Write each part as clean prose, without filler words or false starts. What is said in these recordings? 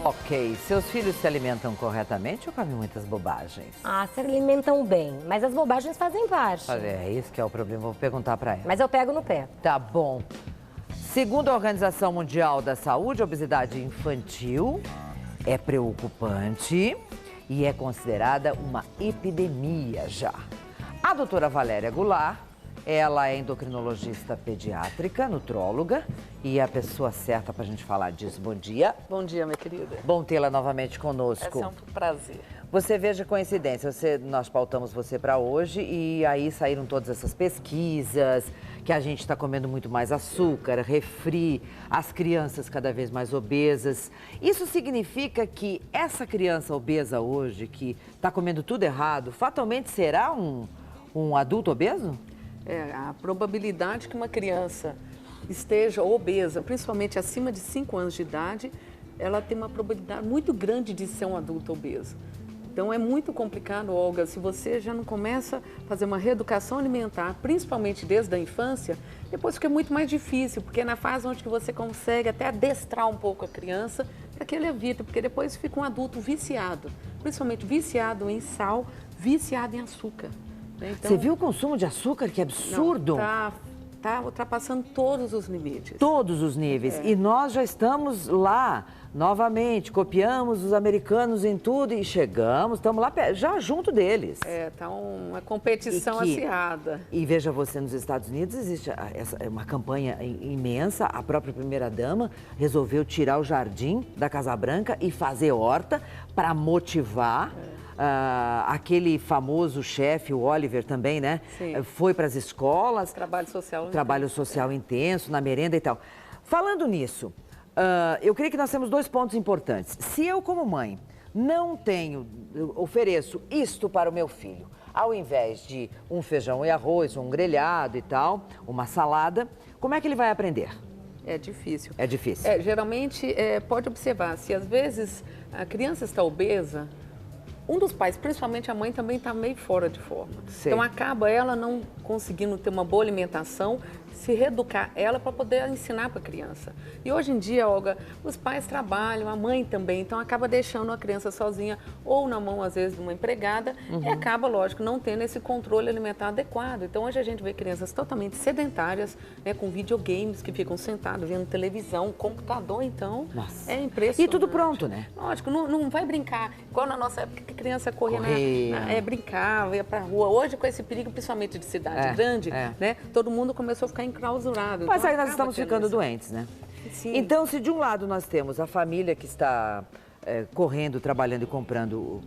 Ok, seus filhos se alimentam corretamente ou comem muitas bobagens? Ah, se alimentam bem, mas as bobagens fazem parte. É isso que é o problema, vou perguntar para ela. Mas eu pego no pé. Tá bom. Segundo a Organização Mundial da Saúde, a obesidade infantil é preocupante e é considerada uma epidemia já. A doutora Valéria Goulart, ela é endocrinologista pediátrica, nutróloga e é a pessoa certa para a gente falar disso. Bom dia. Bom dia, minha querida. Bom tê-la novamente conosco. É um prazer. Você veja coincidência, nós pautamos você para hoje e aí saíram todas essas pesquisas, que a gente está comendo muito mais açúcar, refri, as crianças cada vez mais obesas. Isso significa que essa criança obesa hoje, que está comendo tudo errado, fatalmente será um adulto obeso? A probabilidade que uma criança esteja obesa, principalmente acima de 5 anos de idade, ela tem uma probabilidade muito grande de ser um adulto obeso. Então é muito complicado, Olga, se você já não começa a fazer uma reeducação alimentar, principalmente desde a infância, depois fica muito mais difícil, porque é na fase onde que você consegue até adestrar um pouco a criança para que ele evite, porque depois fica um adulto viciado, principalmente viciado em sal, viciado em açúcar. Então, você viu o consumo de açúcar? Que absurdo! Está ultrapassando todos os limites. Todos os níveis. E nós já estamos lá, novamente, copiamos os americanos em tudo e chegamos, estamos lá já junto deles. Está uma competição acirrada. E veja você, nos Estados Unidos existe uma campanha imensa, a própria primeira-dama resolveu tirar o jardim da Casa Branca e fazer horta para motivar. Aquele famoso chefe, o Oliver também, né? Sim. Foi para as escolas. Trabalho social intenso, na merenda e tal. Falando nisso, eu creio que nós temos 2 pontos importantes. Se eu, como mãe, eu ofereço isto para o meu filho, ao invés de um feijão e arroz, um grelhado e tal, uma salada, como é que ele vai aprender? É difícil. É difícil. Geralmente, pode observar, se às vezes a criança está obesa, um dos pais, principalmente a mãe, também está meio fora de forma. Sim. Então, acaba ela não conseguindo ter uma boa alimentação, se reeducar ela para poder ensinar para a criança. E hoje em dia, Olga, os pais trabalham, a mãe também, então acaba deixando a criança sozinha ou na mão, às vezes, de uma empregada e acaba, lógico, não tendo esse controle alimentar adequado. Então, hoje a gente vê crianças totalmente sedentárias, né, com videogames que ficam sentados, vendo televisão, computador, então, nossa, é impressionante. E tudo pronto, né? Lógico, não vai brincar, igual na nossa época que a criança corria, brincava, ia pra rua. Hoje, com esse perigo, principalmente de cidade grande, né, todo mundo começou a ficar enclausurado. Mas aí nós estamos ficando doentes, né? Sim. Então, se de um lado nós temos a família que está correndo, trabalhando e comprando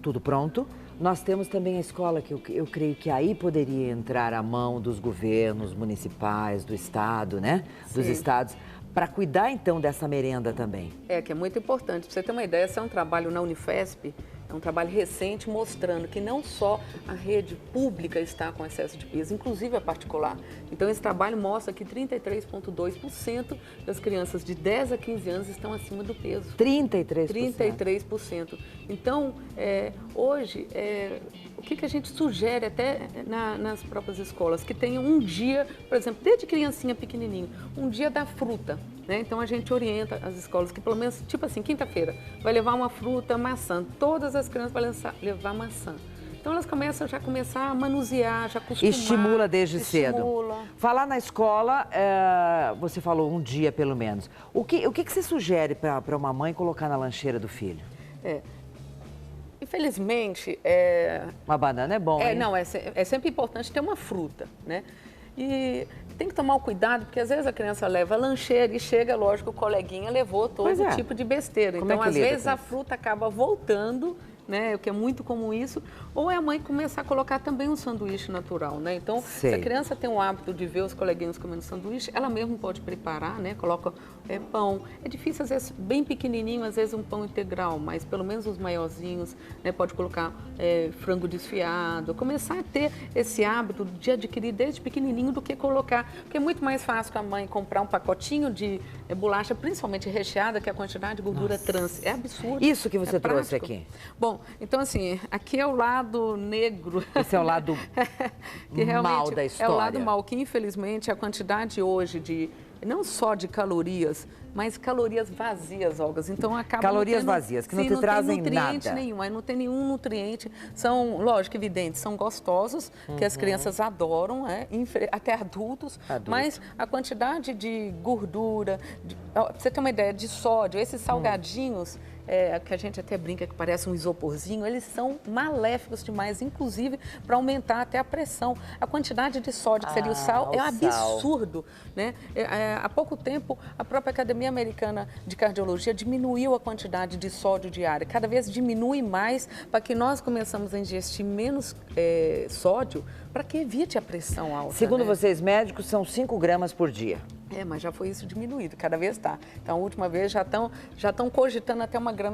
tudo pronto, nós temos também a escola, que eu creio que aí poderia entrar a mão dos governos municipais, do estado, né? Dos estados, para cuidar então dessa merenda também. Que é muito importante. Para você ter uma ideia, esse é um trabalho na Unifesp, é um trabalho recente mostrando que não só a rede pública está com excesso de peso, inclusive a particular. Então, esse trabalho mostra que 33,2% das crianças de 10 a 15 anos estão acima do peso. 33%? 33%. Então, hoje, o que a gente sugere até nas próprias escolas? Que tenham um dia, por exemplo, desde criancinha pequenininho, um dia da fruta. Né? Então, a gente orienta as escolas que, pelo menos, tipo assim, quinta-feira, vai levar uma fruta, maçã. Todas as crianças vão levar maçã. Então, elas começam a manusear, já acostumar. Estimula desde cedo. Falar na escola, você falou um dia pelo menos. O que você sugere para uma mãe colocar na lancheira do filho? Infelizmente... Uma banana é bom, hein? Não, é sempre importante ter uma fruta, né? E tem que tomar o cuidado, porque às vezes a criança leva a lancheira e chega, lógico, o coleguinha levou todo tipo de besteira. Como então, às vezes, a fruta acaba voltando, né? O que é muito comum isso. Ou é a mãe começar a colocar também um sanduíche natural, né? Então, se a criança tem o hábito de ver os coleguinhas comendo sanduíche, ela mesma pode preparar, né? Coloca pão. É difícil, às vezes, bem pequenininho, às vezes um pão integral, mas pelo menos os maiorzinhos, né? Pode colocar frango desfiado. Começar a ter esse hábito de adquirir desde pequenininho do que colocar. Porque é muito mais fácil a mãe comprar um pacotinho de bolacha, principalmente recheada, que a quantidade de gordura trans é absurda. Isso que você trouxe aqui. Bom, então assim, aqui é o lado negro. Esse é o lado que mal da história. É o lado mal, que infelizmente a quantidade hoje de, não só de calorias, mas calorias vazias, Olga. Então acaba calorias vazias, que não te trazem nada. Não tem nutriente nenhum, aí não tem nenhum nutriente. São, lógico, evidentes, são gostosos, que as crianças adoram, até adultos, mas a quantidade de gordura, pra você ter uma ideia, de sódio, esses salgadinhos, que a gente até brinca que parece um isoporzinho, eles são maléficos demais, inclusive para aumentar até a pressão. A quantidade de sódio, que seria o sal, é um absurdo, né? Há pouco tempo, a própria Academia Americana de Cardiologia diminuiu a quantidade de sódio diária. Cada vez diminui mais para que nós começamos a ingestir menos sódio para que evite a pressão alta. Segundo vocês médicos, são 5 gramas por dia. Mas já foi isso diminuído, cada vez está. Então, a última vez já estão cogitando até 1,5 grama.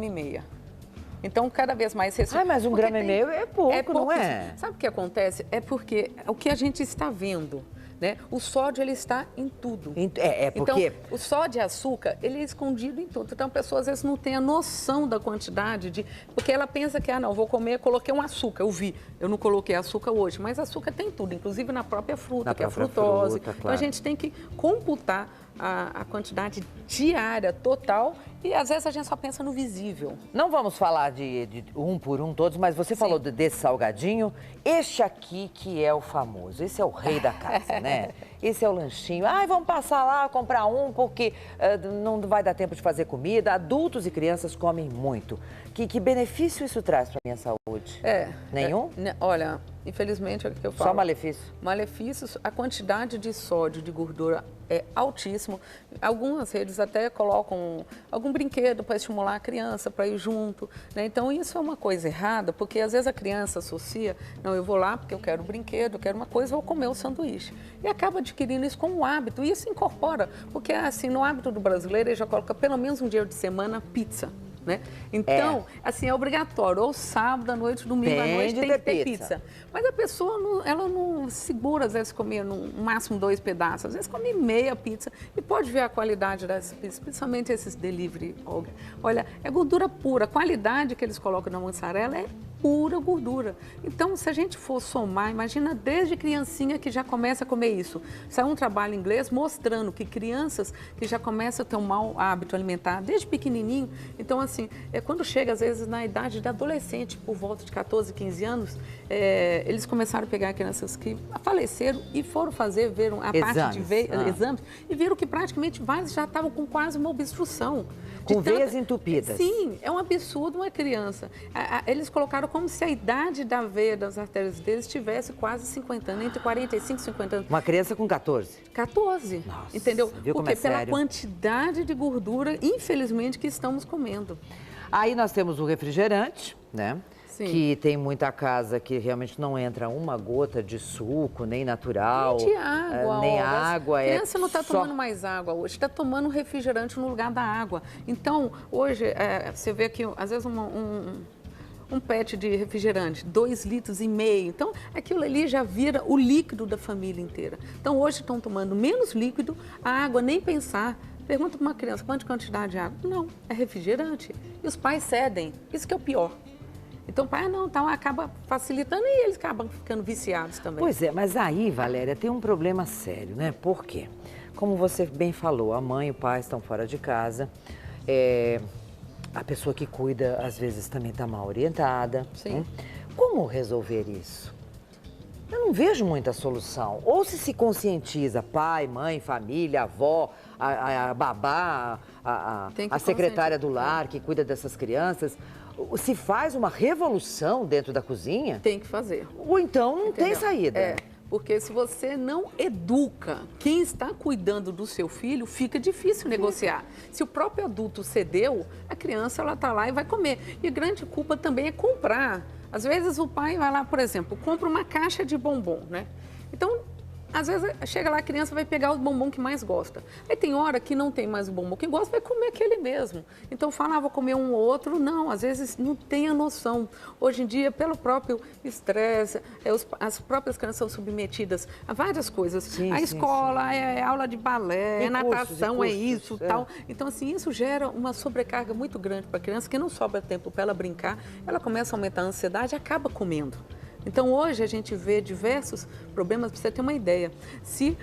Então, cada vez mais... mas 1,5 grama é pouco, não é? Sabe o que acontece? É porque o que a gente está vendo, né? O sódio, ele está em tudo. Porque... Então, o sódio e açúcar, ele é escondido em tudo. Então, a pessoa, às vezes, não tem a noção da quantidade de... Porque ela pensa que, não, vou comer, coloquei um açúcar. Eu não coloquei açúcar hoje, mas açúcar tem tudo, inclusive na própria fruta, que é a frutose. Fruta, claro. Então, a gente tem que computar a quantidade diária total e às vezes a gente só pensa no visível. Não vamos falar de um por um todos, mas você falou desse salgadinho. Este aqui que é o famoso, esse é o rei da casa, né? Esse é o lanchinho. Vamos passar lá, comprar um, porque não vai dar tempo de fazer comida. Adultos e crianças comem muito. Que benefício isso traz para a minha saúde? Nenhum? Olha, infelizmente é o que eu falo. Só malefício? Malefícios, a quantidade de sódio, de gordura é altíssimo. Algumas redes até colocam algum brinquedo para estimular a criança, para ir junto, né? Então, isso é uma coisa errada, porque às vezes a criança associa, não, eu vou lá porque eu quero um brinquedo, eu quero uma coisa, vou comer o sanduíche. E acaba adquirindo isso como um hábito, e isso incorpora, porque assim, no hábito do brasileiro, ele já coloca pelo menos um dia de semana pizza. Né? Então, assim, é obrigatório, ou sábado à noite, domingo à noite, tem que ter pizza. Mas a pessoa, ela não segura, às vezes, comer no máximo 2 pedaços, às vezes come meia pizza e pode ver a qualidade dessas pizzas, principalmente esses delivery. Olha, é gordura pura, a qualidade que eles colocam na mussarela é pura gordura. Então, se a gente for somar, imagina desde criancinha que já começa a comer isso. Saiu um trabalho em inglês mostrando que crianças que já começam a ter um mau hábito alimentar desde pequenininho, então assim, quando chega às vezes na idade de adolescente, por volta de 14, 15 anos, eles começaram a pegar crianças que faleceram e foram fazer, viram a parte de exames e viram que praticamente vários já estavam com quase uma obstrução. Com veias entupidas. Sim, é um absurdo uma criança. Eles colocaram como se a idade da veia das artérias deles tivesse quase 50 anos, entre 45 e 50 anos. Uma criança com 14? 14, Nossa, entendeu? Porque pela quantidade de gordura, infelizmente, que estamos comendo. Aí nós temos o refrigerante, né? Sim. Que tem muita casa que realmente não entra uma gota de suco, nem natural. Nem de água. Nem água. A criança não está tomando mais água hoje, está tomando refrigerante no lugar da água. Então, hoje, você vê que, às vezes, um pet de refrigerante, 2,5 litros. Então, aquilo ali já vira o líquido da família inteira. Então, hoje estão tomando menos líquido, a água nem pensar. Pergunta para uma criança, quanta quantidade de água? Não, é refrigerante. E os pais cedem, isso que é o pior. Então, o pai então acaba facilitando e eles acabam ficando viciados também. Pois é, mas aí, Valéria, tem um problema sério, né? Por quê? Como você bem falou, a mãe e o pai estão fora de casa, a pessoa que cuida, às vezes, também está mal orientada. Sim. Né? Como resolver isso? Eu não vejo muita solução. Ou se conscientiza, pai, mãe, família, avó, a babá, a secretária do lar que cuida dessas crianças. Se faz uma revolução dentro da cozinha... Tem que fazer. Ou então não tem saída. Porque se você não educa quem está cuidando do seu filho, fica difícil negociar. Se o próprio adulto cedeu, a criança ela está lá e vai comer. E a grande culpa também é comprar. Às vezes o pai vai lá, por exemplo, compra uma caixa de bombom, né? Então, às vezes chega lá a criança vai pegar o bombom que mais gosta. Aí tem hora que não tem mais o bombom que gosta, vai comer aquele mesmo. Então fala, vou comer um ou outro. Não, às vezes não tem a noção. Hoje em dia, pelo próprio estresse, as próprias crianças são submetidas a várias coisas. Sim, a escola, é aula de balé, é natação, cursos, é isso, tal. Então assim, isso gera uma sobrecarga muito grande para a criança, que não sobra tempo para ela brincar, ela começa a aumentar a ansiedade e acaba comendo. Então, hoje a gente vê diversos problemas, para você ter uma ideia. Se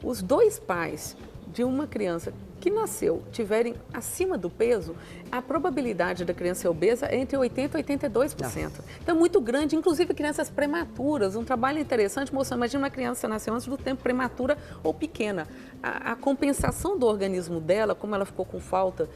os 2 pais de uma criança que nasceu tiverem acima do peso, a probabilidade da criança ser obesa é entre 80% e 82%. Então é muito grande, inclusive crianças prematuras. Um trabalho interessante mostrando, imagina uma criança nasceu antes do tempo, prematura ou pequena. A compensação do organismo dela, como ela ficou com falta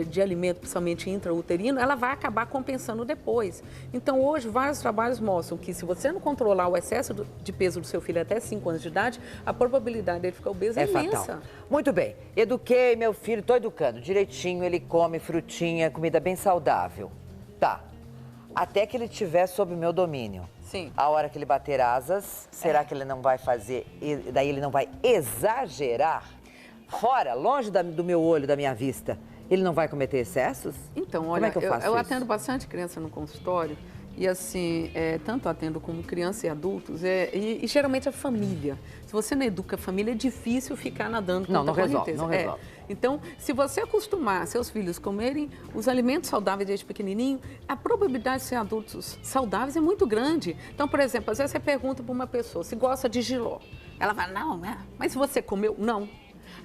de alimento, principalmente intrauterino, ela vai acabar compensando depois. Então hoje vários trabalhos mostram que se você não controlar o excesso de peso do seu filho até 5 anos de idade, a probabilidade dele ficar obeso é imensa. Fatal. Muito bem, eduquei meu filho, estou educando direitinho, ele come frutinha, comida bem saudável. Tá, até que ele estiver sob meu domínio. Sim. A hora que ele bater asas, será que ele não vai fazer, daí ele não vai exagerar? Fora, longe do meu olho, da minha vista, ele não vai cometer excessos? Então, olha, como é que eu faço eu isso? atendo bastante criança no consultório. E assim, tanto atendo como criança e adultos, e geralmente a família. Se você não educa a família, é difícil ficar nadando com a correnteza. Não resolve. Então, se você acostumar seus filhos comerem os alimentos saudáveis desde pequenininho, a probabilidade de ser adultos saudáveis é muito grande. Então, por exemplo, às vezes você pergunta para uma pessoa se gosta de jiló. Ela vai, não, mas se você comeu, não.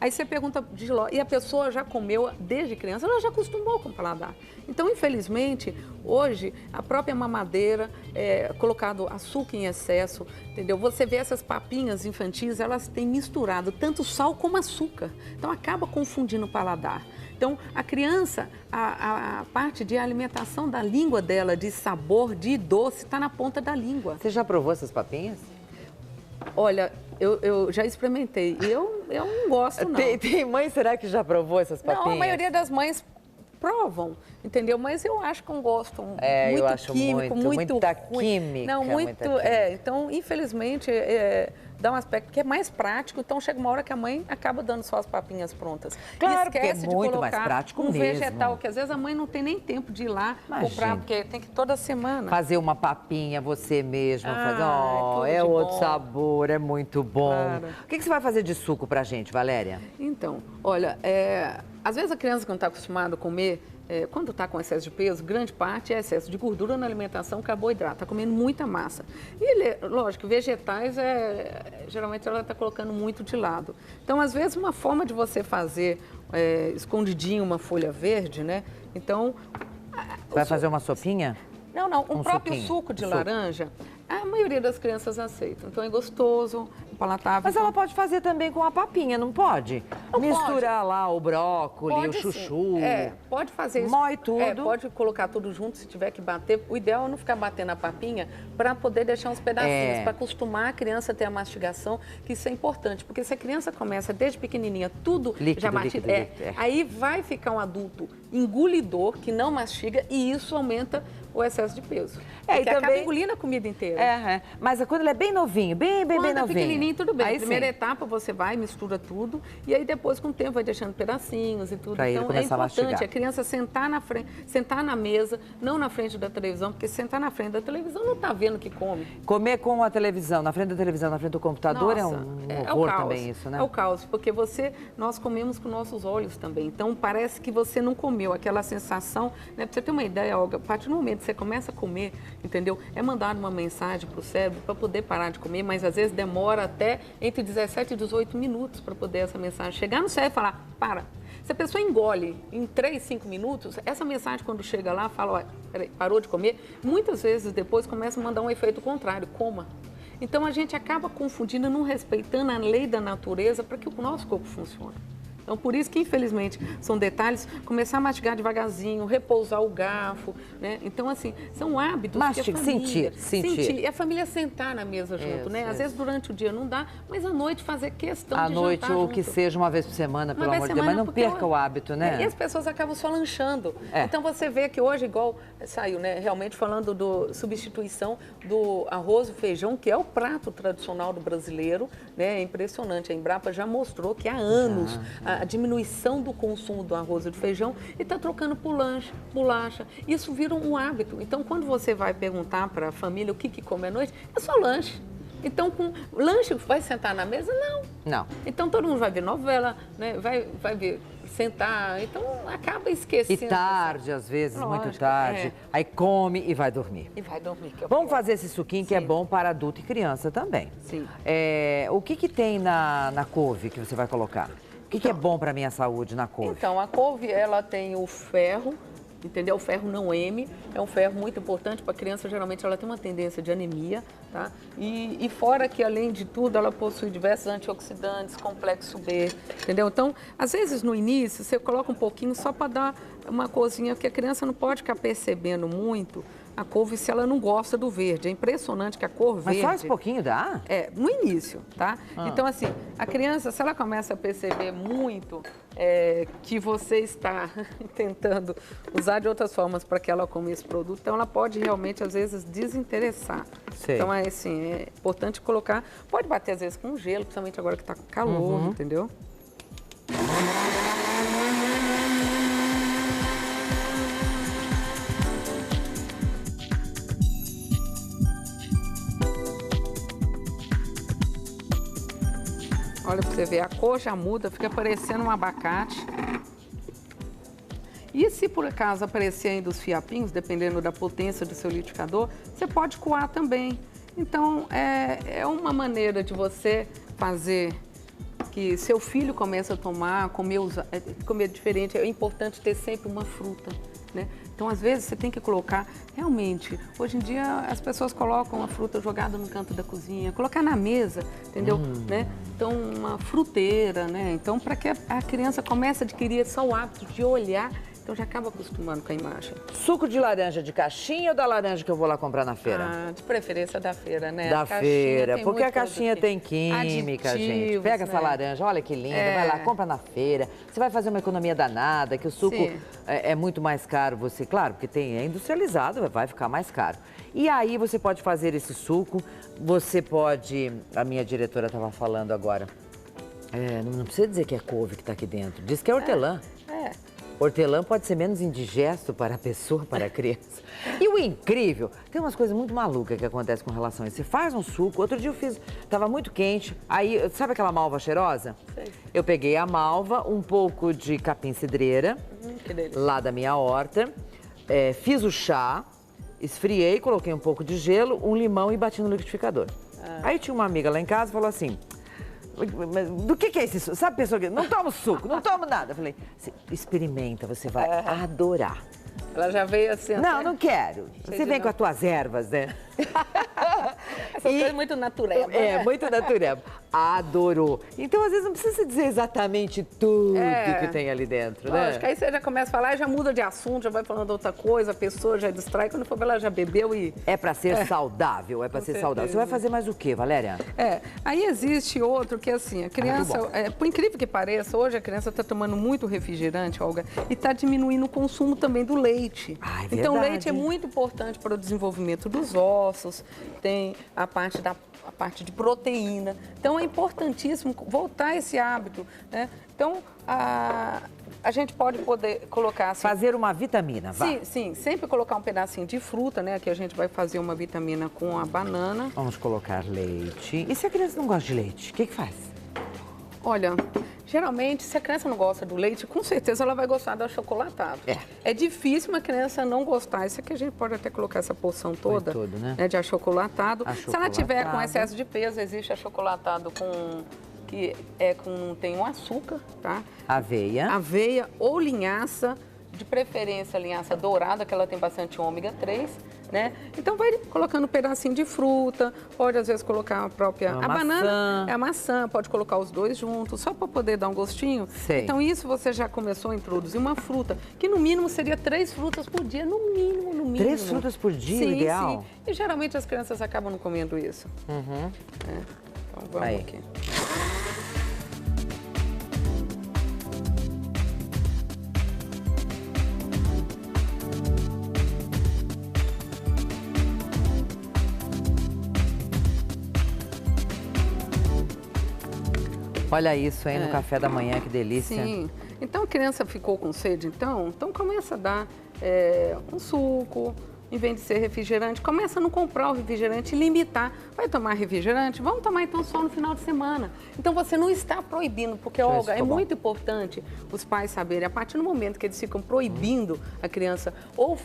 Aí você pergunta de jiló e a pessoa já comeu desde criança, ela já acostumou com o paladar. Então, infelizmente, hoje, a própria mamadeira, colocado açúcar em excesso, entendeu? Você vê essas papinhas infantis, elas têm misturado tanto sal como açúcar. Então, acaba confundindo o paladar. Então, a criança, a parte de alimentação da língua dela, de sabor, de doce, está na ponta da língua. Você já provou essas papinhas? Olha, eu já experimentei e eu não gosto, não. Tem mãe, será que já provou essas papinhas? Não, a maioria das mães provam, entendeu? Mas eu acho que um gosto muito eu acho químico, muita ruim. química. Não, muita química. Então, infelizmente, dá um aspecto que é mais prático, então chega uma hora que a mãe acaba dando só as papinhas prontas. Claro, e esquece porque é de muito colocar mais prático um mesmo. vegetal, que às vezes a mãe não tem nem tempo de ir lá comprar, porque tem que ir toda semana. Fazer uma papinha você mesma, tudo é de outro bom. sabor, é muito bom. Claro. O que você vai fazer de suco pra gente, Valéria? Então, olha, às vezes a criança que não está acostumada a comer, quando está com excesso de peso, grande parte é excesso de gordura na alimentação, carboidrato, está comendo muita massa. E, lógico, vegetais, geralmente ela está colocando muito de lado. Então, às vezes, uma forma de você fazer escondidinho uma folha verde, né? Então... Vai fazer uma sopinha? Não, o próprio suquinho. suco de laranja, a maioria das crianças aceitam. Então, é gostoso, palatável. Mas ela pode fazer também com a papinha, não pode? Misturar lá o brócolis, o chuchu. Pode fazer isso. Mói tudo. Pode colocar tudo junto, se tiver que bater. O ideal é não ficar batendo a papinha para poder deixar uns pedacinhos, para acostumar a criança a ter a mastigação, que isso é importante. Porque se a criança começa desde pequenininha, tudo líquido, já mastiga, aí vai ficar um adulto engolidor, que não mastiga, e isso aumenta o excesso de peso. Porque acaba engolindo a comida inteira. Mas quando ele é bem novinho, bem novinho. Quando é pequenininho, tudo bem. Aí, Primeira etapa, você vai, mistura tudo, e aí depois, com o tempo, vai deixando pedacinhos e tudo. Pra ele então, é começar a importante mastigar. a criança sentar na mesa, não na frente da televisão, porque sentar na frente da televisão não está vendo o que come. Comer com a televisão, na frente da televisão, na frente do computador, Nossa, é um horror também isso, né? É o caos, porque nós comemos com nossos olhos também. Então, parece que você não comeu, aquela sensação, né? Pra você ter uma ideia, Olga, a partir do momento que você começa a comer, entendeu? É mandar uma mensagem para o cérebro para poder parar de comer, mas às vezes demora até entre 17 e 18 minutos para poder essa mensagem chegar no cérebro e falar, para. Se a pessoa engole em 3, 5 minutos, essa mensagem quando chega lá, fala, olha, peraí, parou de comer, muitas vezes depois começa a mandar um efeito contrário, coma. Então a gente acaba confundindo, não respeitando a lei da natureza para que o nosso corpo funcione. Então, por isso que, infelizmente, são detalhes, começar a mastigar devagarzinho, repousar o garfo, né? Então, assim, são hábitos que a família... Sentir. E a família sentar na mesa junto, né? Às vezes, durante o dia não dá, mas à noite fazer questão de jantar junto. À noite, ou que seja uma vez por semana, pelo amor de Deus, mas não perca o hábito, né? E as pessoas acabam só lanchando. Então, você vê que hoje, igual saiu, né? Realmente falando do substituição do arroz e feijão, que é o prato tradicional do brasileiro, né? É impressionante. A Embrapa já mostrou que há anos... A diminuição do consumo do arroz e do feijão e está trocando por lanche, bolacha. Isso vira um hábito. Então, quando você vai perguntar para a família o que come à noite, é só lanche. Então, com lanche, vai sentar na mesa? Não. Então, todo mundo vai ver novela, né? vai ver, sentar, então acaba esquecendo. E tarde, às vezes, muito tarde. Aí come e vai dormir. Vamos fazer esse suquinho que é bom para adulto e criança também. Sim. O que tem na couve que você vai colocar? O que é bom para minha saúde na couve? Então, a couve, ela tem o ferro, entendeu? O ferro não M, é um ferro muito importante para a criança, geralmente ela tem uma tendência de anemia, tá? E fora que, além de tudo, ela possui diversos antioxidantes, complexo B, entendeu? Então, às vezes, no início, você coloca um pouquinho só para dar uma coisinha, porque a criança não pode ficar percebendo muito a couve se ela não gosta do verde. É impressionante que a cor verde... Mas só esse pouquinho dá? É, no início, tá? Então, assim, a criança, se ela começa a perceber muito que você está tentando usar de outras formas para que ela coma esse produto, então ela pode realmente, às vezes, desinteressar. Sei. Então, assim, é importante colocar... Pode bater, às vezes, com gelo, principalmente agora que está com calor, entendeu? Olha, pra você ver, a cor já muda, fica parecendo um abacate. E se por acaso aparecer ainda os fiapinhos, dependendo da potência do seu liquidificador, você pode coar também. Então, é uma maneira de você fazer que seu filho comece a tomar, comer diferente. É importante ter sempre uma fruta, né? Então, às vezes, você tem que colocar, realmente, hoje em dia as pessoas colocam a fruta jogada no canto da cozinha, colocar na mesa, entendeu? Né? Então, uma fruteira, né? Então, para que a criança comece a adquirir só o hábito de olhar, então já acaba acostumando com a imagem. Suco de laranja de caixinha ou da laranja que eu vou lá comprar na feira? Ah, de preferência da feira, né? Da feira, porque a caixinha tem química, gente. Pega essa laranja, olha que linda, vai lá, compra na feira. Você vai fazer uma economia danada, que o suco é muito mais caro, você, claro, porque é industrializado, vai ficar mais caro. E aí você pode fazer esse suco, você pode, a minha diretora estava falando agora, não precisa dizer que é couve que está aqui dentro, diz que é hortelã. Hortelã pode ser menos indigesto para a pessoa, para a criança. E o incrível, tem umas coisas muito malucas que acontecem com relação a isso. Você faz um suco, outro dia eu fiz, estava muito quente, aí, sabe aquela malva cheirosa? Sei. Eu peguei a malva, um pouco de capim-cidreira, lá da minha horta, fiz o chá, esfriei, coloquei um pouco de gelo, um limão e bati no liquidificador. Aí tinha uma amiga lá em casa e falou assim... Do que é esse suco? Sabe a pessoa que não toma suco, não toma nada. Eu falei, experimenta, você vai adorar. Ela já veio assim... Não quero. Você vem com as tuas ervas, né? Essa coisa é muito natureba. Muito natureba. Adorou. Então, às vezes, não precisa dizer exatamente tudo que tem ali dentro, né? Acho que aí você já começa a falar, já muda de assunto, já vai falando outra coisa, a pessoa já distrai, quando for ver, ela já bebeu e... É para ser saudável, saudável. Você vai fazer mais o quê, Valéria? Aí existe outro que, assim, a criança, por incrível que pareça, hoje a criança está tomando muito refrigerante, Olga, e está diminuindo o consumo também do leite. Então, o leite é muito importante para o desenvolvimento dos ossos, tem a parte de proteína. Então, é importantíssimo voltar esse hábito, né? Então, a gente pode colocar assim... Fazer uma vitamina, Sim, sempre colocar um pedacinho de fruta, né? Aqui a gente vai fazer uma vitamina com a banana. Vamos colocar leite. E se a criança não gosta de leite, o que faz? Olha, geralmente, se a criança não gosta do leite, com certeza ela vai gostar do achocolatado. É difícil uma criança não gostar. Isso aqui a gente pode até colocar essa porção toda né, de achocolatado. Se ela tiver com excesso de peso, existe achocolatado tem um açúcar, tá? Aveia ou linhaça, de preferência linhaça dourada, que ela tem bastante ômega 3, né? Então vai colocando um pedacinho de fruta, pode às vezes colocar a própria... banana é a maçã, pode colocar os dois juntos, só para poder dar um gostinho. Então isso você já começou a introduzir uma fruta, que no mínimo seria 3 frutas por dia, no mínimo. 3 frutas por dia, ideal? Sim, e geralmente as crianças acabam não comendo isso. Então vamos aqui. Olha isso, hein, no café da manhã, que delícia. Sim. Então, a criança ficou com sede, então começa a dar um suco, em vez de ser refrigerante, começa a não comprar o refrigerante e limitar. Vai tomar refrigerante? Vamos tomar então só no final de semana. Então, você não está proibindo, porque, Olga, é muito importante os pais saberem, a partir do momento que eles ficam proibindo a criança ou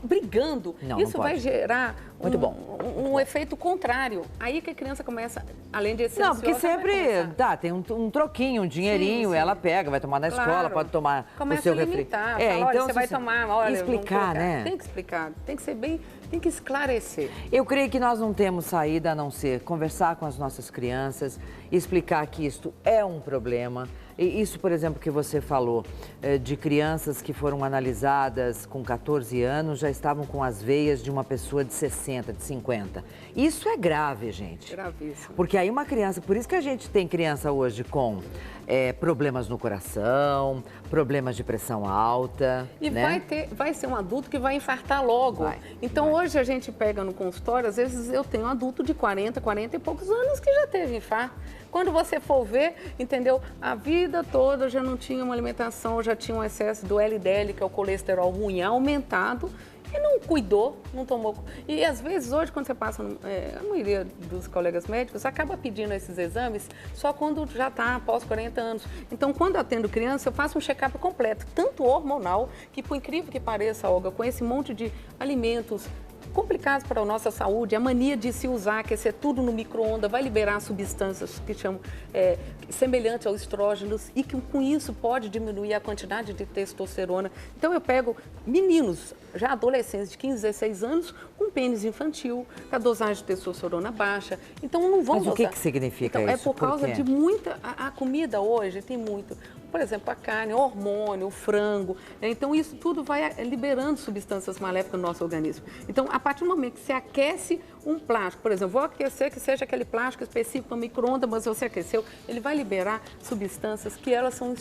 brigando, isso vai gerar um efeito contrário. Aí que a criança começa, além de ser não, porque sempre tem um troquinho, um dinheirinho, ela pega, vai tomar na escola, pode tomar o seu refri. Então você vai tomar, olha, explicar, né? Tem que explicar, tem que ser bem, tem que esclarecer. Eu creio que nós não temos saída a não ser conversar com as nossas crianças, explicar que isto é um problema. E isso, por exemplo, que você falou, de crianças que foram analisadas com 14 anos, já estavam com as veias de uma pessoa de 60, de 50. Isso é grave, gente. Gravíssimo. Porque aí uma criança, por isso que a gente tem criança hoje com problemas no coração, problemas de pressão alta. E né? vai ser um adulto que vai infartar logo. Então hoje a gente pega no consultório, às vezes eu tenho um adulto de 40 e poucos anos que já teve infarto. Quando você for ver, entendeu? A vida toda já não tinha uma alimentação, já tinha um excesso do LDL, que é o colesterol ruim, aumentado, e não cuidou, não tomou. E às vezes hoje, quando você passa, a maioria dos colegas médicos acaba pedindo esses exames só quando já está após 40 anos. Então, quando eu atendo criança, eu faço um check-up completo, tanto hormonal, que por incrível que pareça, Olga, com esse monte de alimentos complicados para a nossa saúde, a mania de se usar, aquecer tudo no micro-ondas, vai liberar substâncias que chamam semelhantes aos estrógenos e que com isso pode diminuir a quantidade de testosterona. Então eu pego meninos, já adolescentes de 15, 16 anos, com pênis infantil, com a dosagem de testosterona baixa. Então não vão Mas o que significa isso? É por causa de muita... A comida hoje tem muito... Por exemplo, a carne, o hormônio, o frango. Então, isso tudo vai liberando substâncias maléficas no nosso organismo. Então, a partir do momento que você aquece um plástico, por exemplo, vou aquecer que seja aquele plástico específico no micro-ondas, mas você aqueceu, ele vai liberar substâncias que elas são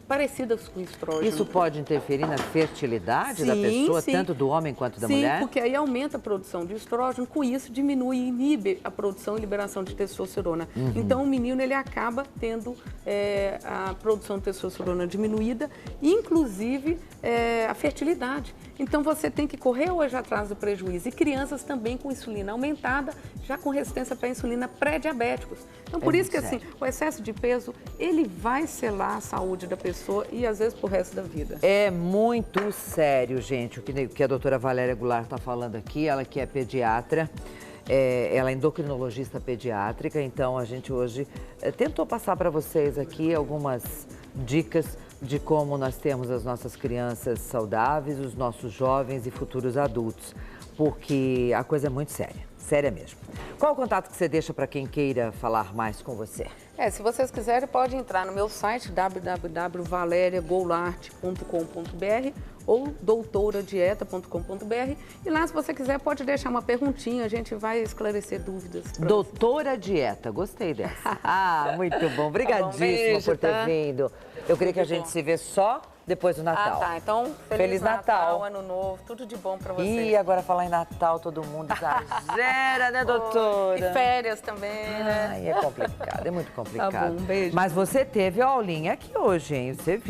parecidas com estrógeno. Isso pode interferir na fertilidade da pessoa, tanto do homem quanto da mulher? Sim, porque aí aumenta a produção de estrógeno, com isso diminui e inibe a produção e liberação de testosterona. Então, o menino, ele acaba tendo a produção de testosterona diminuída, inclusive a fertilidade. Então, você tem que correr hoje atrás do prejuízo. E crianças também com insulina aumentada, já com resistência para a insulina, pré-diabéticos. Então, por isso que assim, o excesso de peso, ele vai selar a saúde da pessoa e, às vezes, pro resto da vida. É muito sério, gente, o que a doutora Valéria Goulart está falando aqui, ela que é pediatra. Ela é endocrinologista pediátrica, então a gente hoje tentou passar para vocês aqui algumas dicas de como nós temos as nossas crianças saudáveis, os nossos jovens e futuros adultos, porque a coisa é muito séria, séria mesmo. Qual o contato que você deixa para quem queira falar mais com você? Se vocês quiserem, pode entrar no meu site www.valeriagoulart.com.br ou doutoradieta.com.br e lá, se você quiser, pode deixar uma perguntinha, a gente vai esclarecer dúvidas. Doutora Dieta, gostei dessa. Muito bom, obrigadíssima beijo, por ter vindo. Eu creio que a gente se vê só depois do Natal. Então feliz Natal, Ano Novo, tudo de bom pra vocês. E agora falar em Natal, todo mundo exagera, né, doutora? E férias também, né? É complicado, é muito complicado. Tá bom, um beijo. Mas você teve a aulinha aqui hoje, hein? Você viu.